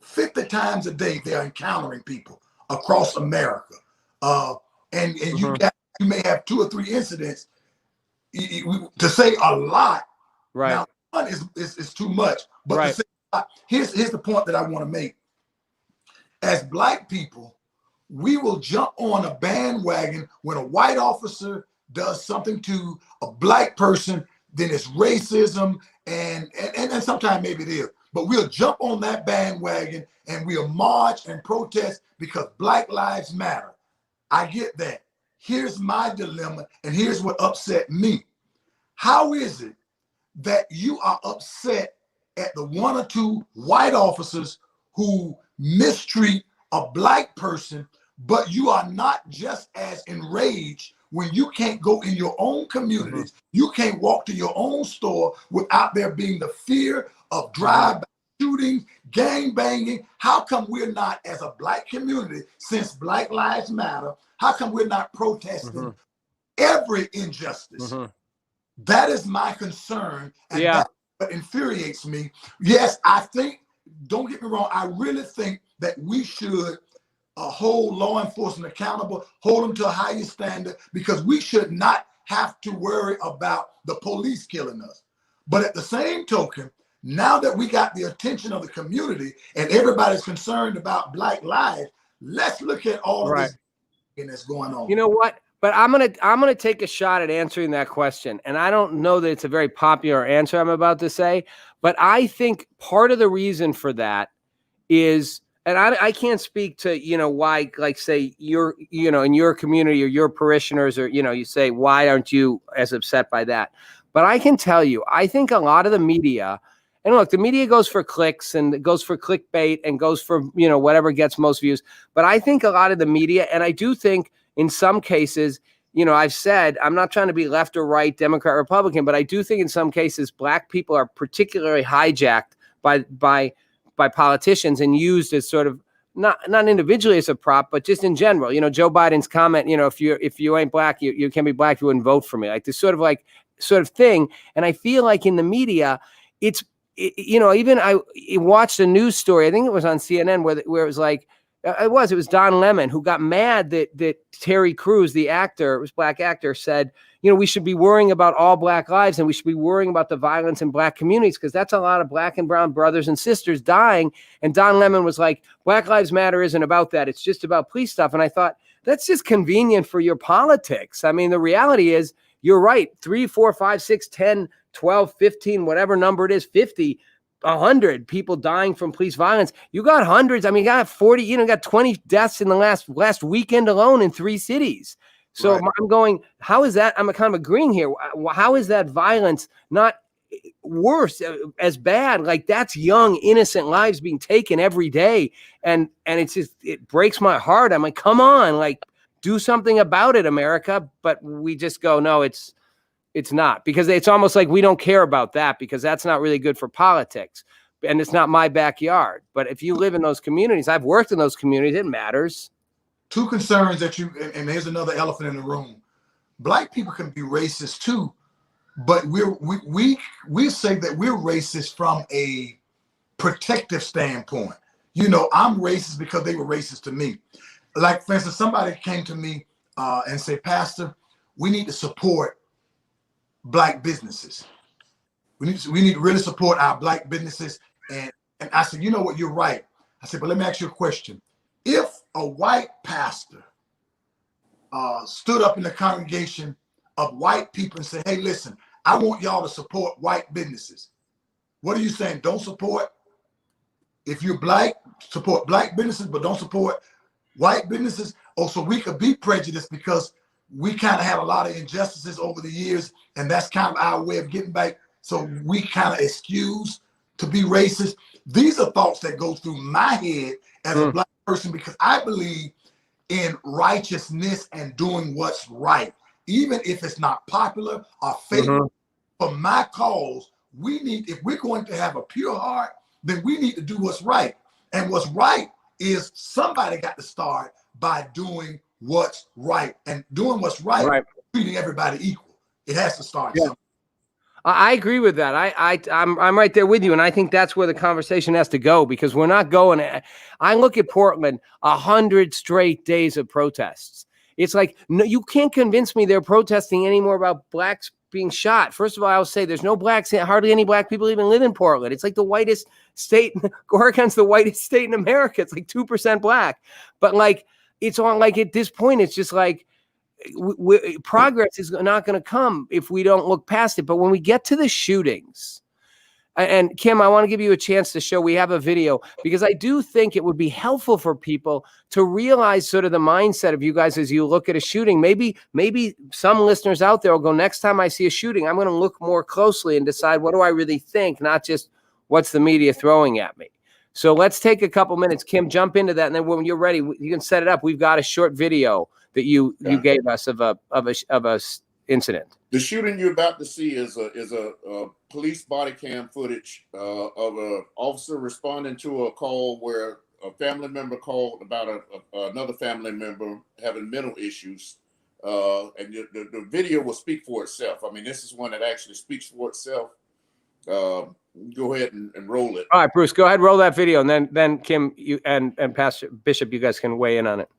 50 times a day they're encountering people across America, and you may have 2 or 3 incidents. To say a lot, Right. Now, one is too much, but Right. to say a lot, here's the point that I want to make. As black people, we will jump on a bandwagon when a white officer does something to a black person, then it's racism, and sometimes maybe it is. But we'll jump on that bandwagon and we'll march and protest because Black Lives Matter. I get that. Here's my dilemma, and here's what upset me. How is it that you are upset at the 1 or 2 white officers who mistreat a black person, but you are not just as enraged when you can't go in your own communities, you can't walk to your own store without there being the fear of drive-by shootings, gang banging? How come we're not, as a black community, since Black Lives Matter, how come we're not protesting every injustice? That is my concern, and that's what infuriates me. Yes, I think, don't get me wrong, I really think that we should hold law enforcement accountable, hold them to a higher standard, because we should not have to worry about the police killing us. But at the same token, now that we got the attention of the community and everybody's concerned about black lives, let's look at all of this that's going on. You know what? But I'm gonna take a shot at answering that question. And I don't know that it's a very popular answer I'm about to say, but I think part of the reason for that is, and I can't speak to, why, like, say you're, in your community or your parishioners, or, you say, why aren't you as upset by that? But I can tell you, I think a lot of the media, and look, the media goes for clicks and it goes for clickbait and goes for, whatever gets most views. But I think a lot of the media, and I do think in some cases, I've said, I'm not trying to be left or right, Democrat, Republican, but I do think in some cases, black people are particularly hijacked by politicians and used as sort of not individually as a prop, but just in general. Joe Biden's comment, if you ain't black, you can't be black, you wouldn't vote for me. Like this sort of thing. And I feel like in the media, even I watched a news story, I think it was on CNN, where it was like, it was Don Lemon who got mad that Terry Crews, the actor, it was black actor, said, we should be worrying about all black lives and we should be worrying about the violence in black communities because that's a lot of black and brown brothers and sisters dying. And Don Lemon was like, Black Lives Matter isn't about that. It's just about police stuff. And I thought, that's just convenient for your politics. I mean, the reality is, you're right. 3, 4, 5, 6, 10, 12, 15, whatever number it is, 50, 100 people dying from police violence. You got hundreds. I mean, you got 40, you got 20 deaths in the last weekend alone in 3 cities. So I'm going, how is that? I'm kind of agreeing here. How is that violence not worse, as bad? Like, that's young, innocent lives being taken every day. And it's just, it breaks my heart. I'm like, come on, like, do something about it, America. But we just go, no, it's not, because it's almost like we don't care about that because that's not really good for politics and it's not my backyard. But if you live in those communities, I've worked in those communities, it matters. 2 concerns that and here's another elephant in the room. Black people can be racist too, but we say that we're racist from a protective standpoint. I'm racist because they were racist to me. Like, for instance, somebody came to me and said, Pastor, we need to support black businesses. We need to really support our black businesses. And I said, you know what, you're right. I said, but let me ask you a question. If a white pastor stood up in the congregation of white people and said, hey, listen, I want y'all to support white businesses, what are you saying? Don't support? If you're black, support black businesses, but don't support white businesses? Oh, so we could be prejudiced because we kind of had a lot of injustices over the years, and that's kind of our way of getting back. So we kind of excuse to be racist. These are thoughts that go through my head as a black person, because I believe in righteousness and doing what's right, even if it's not popular or favorable. For my cause, if we're going to have a pure heart then we need to do what's right. And what's right is somebody got to start by doing what's right. And doing what's right, treating everybody equal. It has to start somewhere. I agree with that. I'm right there with you, and I think that's where the conversation has to go, because we're not going. I look at Portland, 100 straight days of protests. It's like, no, you can't convince me they're protesting anymore about blacks being shot. First of all, I'll say there's no blacks, hardly any black people even live in Portland. It's like the whitest state. Oregon's the whitest state in America. It's like 2% black, but like it's on like at this point, it's just like. Progress is not going to come if we don't look past it. But when we get to the shootings, and Kim, I want to give you a chance to show, we have a video, because I do think it would be helpful for people to realize sort of the mindset of you guys as you look at a shooting. Maybe some listeners out there will go, next time I see a shooting, I'm going to look more closely and decide, what do I really think? Not just what's the media throwing at me. So let's take a couple minutes. Kim, jump into that. And then when you're ready, you can set it up. We've got a short video that you gave us of a incident. The shooting you're about to see is a police body cam footage of an officer responding to a call where a family member called about another family member having mental issues, and the video will speak for itself. I mean, this is one that actually speaks for itself. Go ahead and roll it. All right, Bruce, go ahead, roll that video, and then Kim, you and Pastor Bishop, you guys can weigh in on it.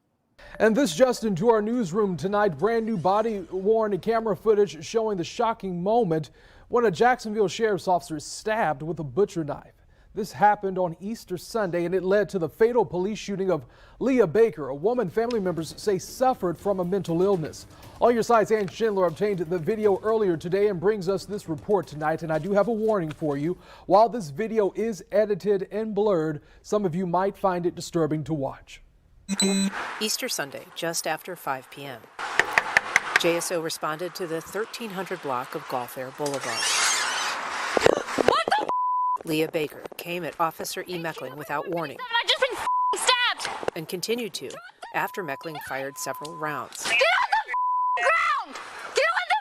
And this just into our newsroom tonight, brand new body-worn camera footage showing the shocking moment when a Jacksonville sheriff's officer is stabbed with a butcher knife. This happened on Easter Sunday, and it led to the fatal police shooting of Leah Baker, a woman family members say suffered from a mental illness. All Your Side's Ann Schindler obtained the video earlier today and brings us this report tonight. And I do have a warning for you. While this video is edited and blurred, some of you might find it disturbing to watch. Easter Sunday, just after 5 p.m. JSO responded to the 1300 block of Gulf Air Boulevard. What the Leah Baker came at Officer E. Meckling without warning. I just been stabbed! And continued to after Meckling fired several rounds. Get on the ground! Get on the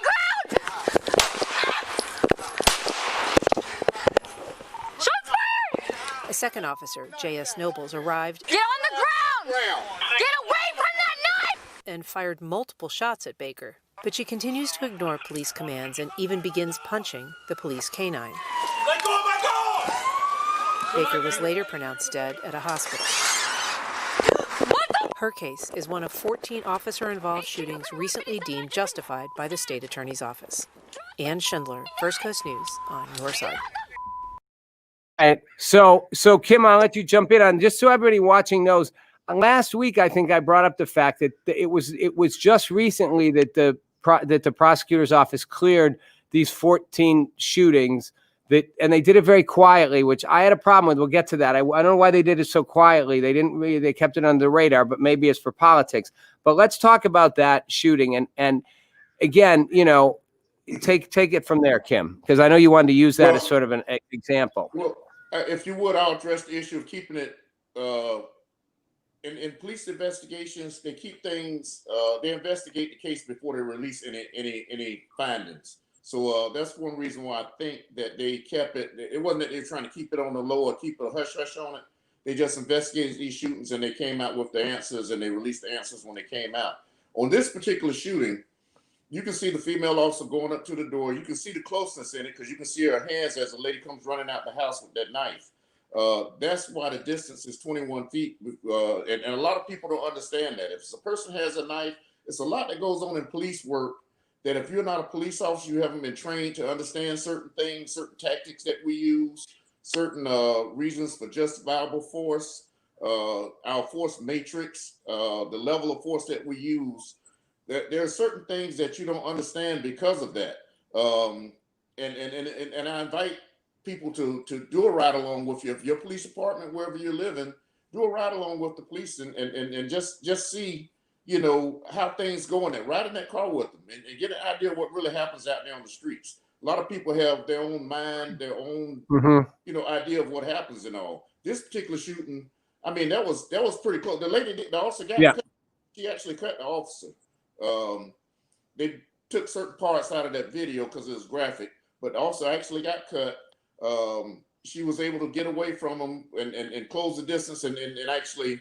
ground! Shots fired! A second officer, J.S. Nobles, arrived. Get on the ground! Get away from that knife! And fired multiple shots at Baker. But she continues to ignore police commands and even begins punching the police canine. Let go of my dog! Baker was later pronounced dead at a hospital. Her case is one of 14 officer-involved shootings recently deemed justified by the state attorney's office. Ann Schindler, First Coast News, on your side. All right. So Kim, I'll let you jump in on, just so everybody watching knows. Last week, I think I brought up the fact that it was just recently that the prosecutor's office cleared these 14 shootings, and they did it very quietly, which I had a problem with. We'll get to that. I don't know why they did it so quietly. They kept it under the radar, but maybe it's for politics. But let's talk about that shooting. And again, take it from there, Kim, because I know you wanted to use that as sort of an example. Well, if you would, I'll address the issue of keeping it in police investigations. They keep things. They investigate the case before they release any findings. So that's one reason why I think that they kept it. It wasn't that they were trying to keep it on the low or keep a hush hush on it. They just investigated these shootings and they came out with the answers, and they released the answers when they came out. On this particular shooting, you can see the female officer going up to the door. You can see the closeness in it because you can see her hands as the lady comes running out the house with that knife. That's why the distance is 21 feet. And a lot of people don't understand that. If a person has a knife, it's a lot that goes on in police work that if you're not a police officer, you haven't been trained to understand certain things, certain tactics that we use, certain reasons for justifiable force, our force matrix, the level of force that we use. There are certain things that you don't understand because of that. And I invite people to do a ride along with your police department, wherever you're living, do a ride along with the police and just see, how things go in there. Ride in that car with them and get an idea of what really happens out there on the streets. A lot of people have their own mind, their own, idea of what happens and all. This particular shooting, I mean, that was pretty close. The lady, the officer got cut. She actually cut the officer. They took certain parts out of that video because it was graphic, but also actually got cut. she was able to get away from him and close the distance and actually,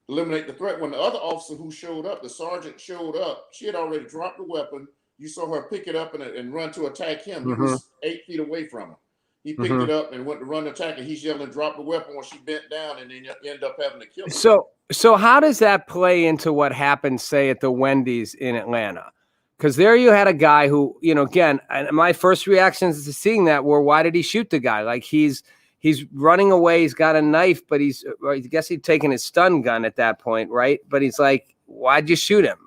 eliminate the threat. When the other officer who showed up, the sergeant showed up, she had already dropped the weapon. You saw her pick it up and run to attack him. He was 8 feet away from him. He picked it up and went to run to attack, and he's yelling, "Drop the weapon!" when she bent down, and then end up having to kill him. So how does that play into what happened, say, at the Wendy's in Atlanta? Because there you had a guy who, again, my first reactions to seeing that were, why did he shoot the guy? Like he's running away, he's got a knife, but I guess he'd taken his stun gun at that point, right? But he's like, why'd you shoot him?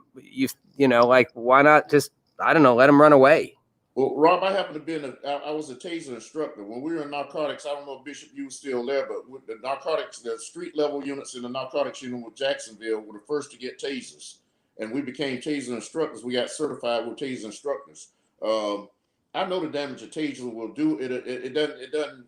Like, why not just, I don't know, let him run away? Well, Rob, I happened to be I was a taser instructor. When we were in narcotics, I don't know if Bishop, you were still there, but with the narcotics, the street level units in the narcotics unit with Jacksonville were the first to get tasers. And we became taser instructors. We got certified with taser instructors. I know the damage a taser will do. It doesn't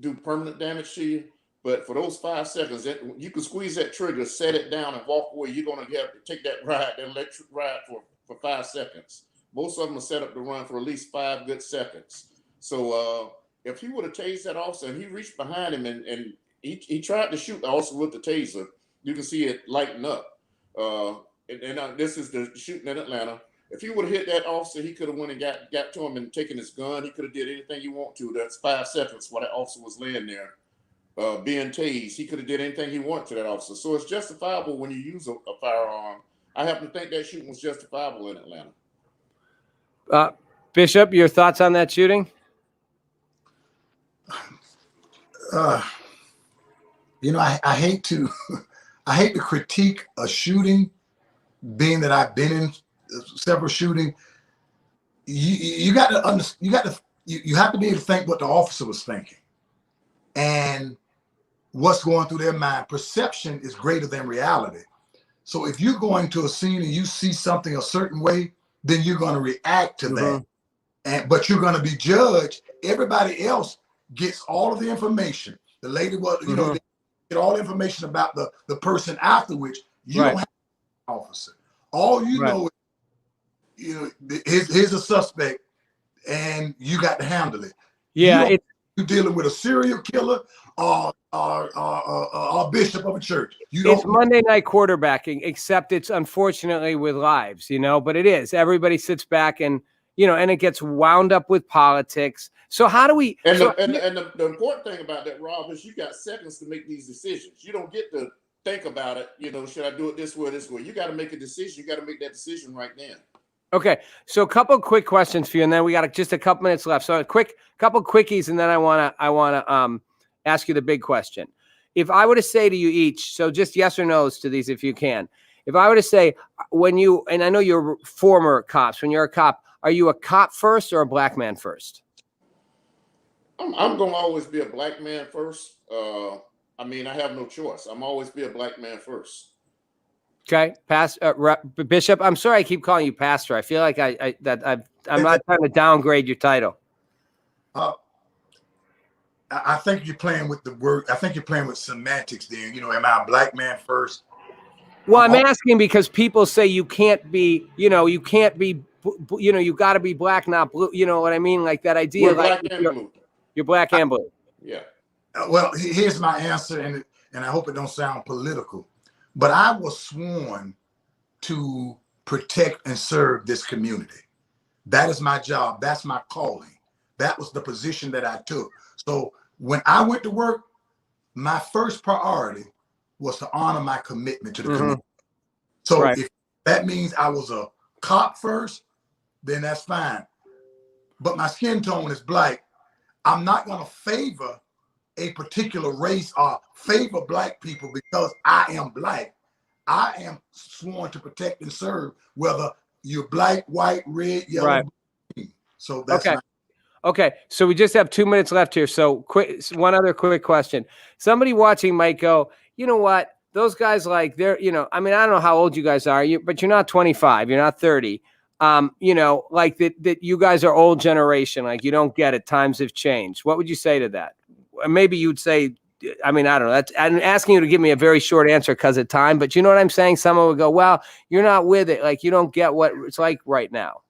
do permanent damage to you, but for those 5 seconds, you can squeeze that trigger, set it down, and walk away. You're going to have to take that ride, that electric ride for 5 seconds. Most of them are set up to run for at least 5 good seconds. So if he would have tased that officer and he reached behind him and he tried to shoot the officer with the taser, you can see it lighten up. This is the shooting in Atlanta. If he would have hit that officer, he could have went and got to him and taken his gun. He could have did anything he wanted to. That's 5 seconds while that officer was laying there being tased. He could have did anything he wanted to that officer. So it's justifiable when you use a firearm. I happen to think that shooting was justifiable in Atlanta. Bishop, your thoughts on that shooting? I hate to critique a shooting, being that I've been in several shooting. You have to be able to think what the officer was thinking and what's going through their mind. Perception is greater than reality. So if you're going to a scene and you see something a certain way, then you're going to react to that. But you're going to be judged. Everybody else gets all of the information. The lady was, they get all the information about the person afterwards. You don't have an officer. All you know is, here's a suspect, and you got to handle it. Yeah, you're dealing with a serial killer or a bishop of a church. It's Monday night quarterbacking, except it's unfortunately with lives, but it is. Everybody sits back and, and it gets wound up with politics. So how do we? And the important thing about that, Rob, is you got seconds to make these decisions. You don't get to think about it. Should I do it this way or this way? You got to make a decision. You got to make that decision right then. Okay, so a couple of quick questions for you, and then we got just a couple minutes left. So a couple quickies, and then I wanna ask you the big question. If I were to say to you each, so just yes or no's to these, if you can. If I were to say, and I know you're former cops, when you're a cop, are you a cop first or a black man first? I'm going to always be a black man first. I have no choice. I'm always be a black man first. Okay, Bishop. I'm sorry I keep calling you pastor. I feel like I'm not trying to downgrade your title. I think you're playing with the word. I think you're playing with semantics there. Am I a black man first? Well, I'm asking because people say you can't be, you got to be black, not blue. You know what I mean? Like that idea. We're black and blue. You're black and blue. Yeah. Well, here's my answer, and I hope it don't sound political. But I was sworn to protect and serve this community. That is my job. That's my calling. That was the position that I took. So when I went to work, my first priority was to honor my commitment to the community. So if that means I was a cop first, then that's fine. But my skin tone is black. I'm not going to favor a particular race or favor black people because I am black. I am sworn to protect and serve, whether you're black, white, red, yellow, green. So that's okay. So we just have 2 minutes left here. So one other quick question. Somebody watching might go, you know what? Those guys, like, they're, I don't know how old you guys are, but you're not 25, you're not 30. Like that you guys are old generation, like you don't get it. Times have changed. What would you say to that? Maybe you'd say, I don't know. I'm asking you to give me a very short answer because of time, but you know what I'm saying? Someone would go, well, you're not with it. Like you don't get what it's like right now.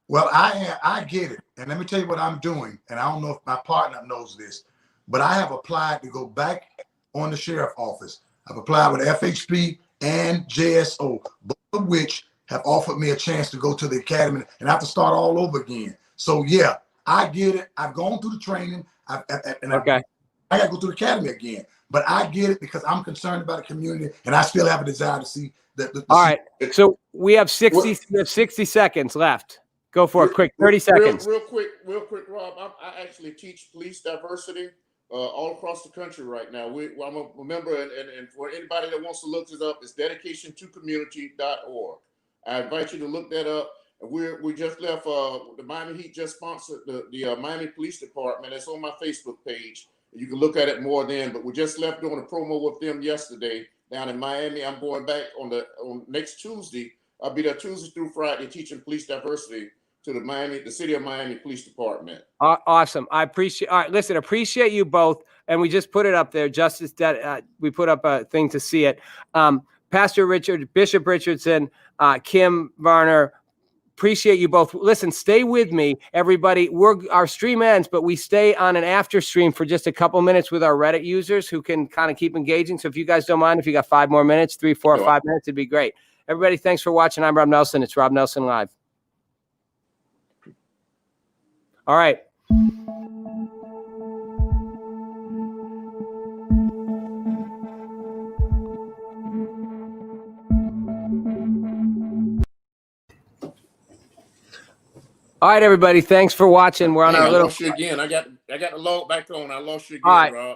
Well, I get it. And let me tell you what I'm doing. And I don't know if my partner knows this. but I have applied to go back on the sheriff office. I've applied with FHP and JSO, both of which have offered me a chance to go to the academy and I have to start all over again. So yeah, I get it. I've gone through the training. I got to go through the academy again. But I get it because I'm concerned about the community and I still have a desire to see that. All right. So we have 60 seconds left. Go for it. Quick, 30 seconds. Real quick, Rob. I actually teach police diversity all across the country right now. I'm a member, and for anybody that wants to look this up, it's dedication2community.org. I invite you to look that up. And we just left. The Miami Heat just sponsored the Miami Police Department. It's on my Facebook page. You can look at it more then. But we just left doing a promo with them yesterday down in Miami. I'm going back on next Tuesday. I'll be there Tuesday through Friday teaching police diversity to the city of Miami Police Department. Awesome. I appreciate. All right, listen, appreciate you both. And we just put it up there. Justice, we put up a thing to see it. Pastor Richard, Bishop Richardson, Kim Varner. Appreciate you both. Listen, stay with me, everybody. Our stream ends, but we stay on an after stream for just a couple minutes with our Reddit users who can kind of keep engaging. So if you guys don't mind, if you got 5 more minutes, 3, 4, or 5 minutes, it'd be great. Everybody, thanks for watching. I'm Rob Nelson. It's Rob Nelson Live. All right. All right, everybody. Thanks for watching. We're on our I little. lost you again. I got the log back on. I lost you again, All right. Rob.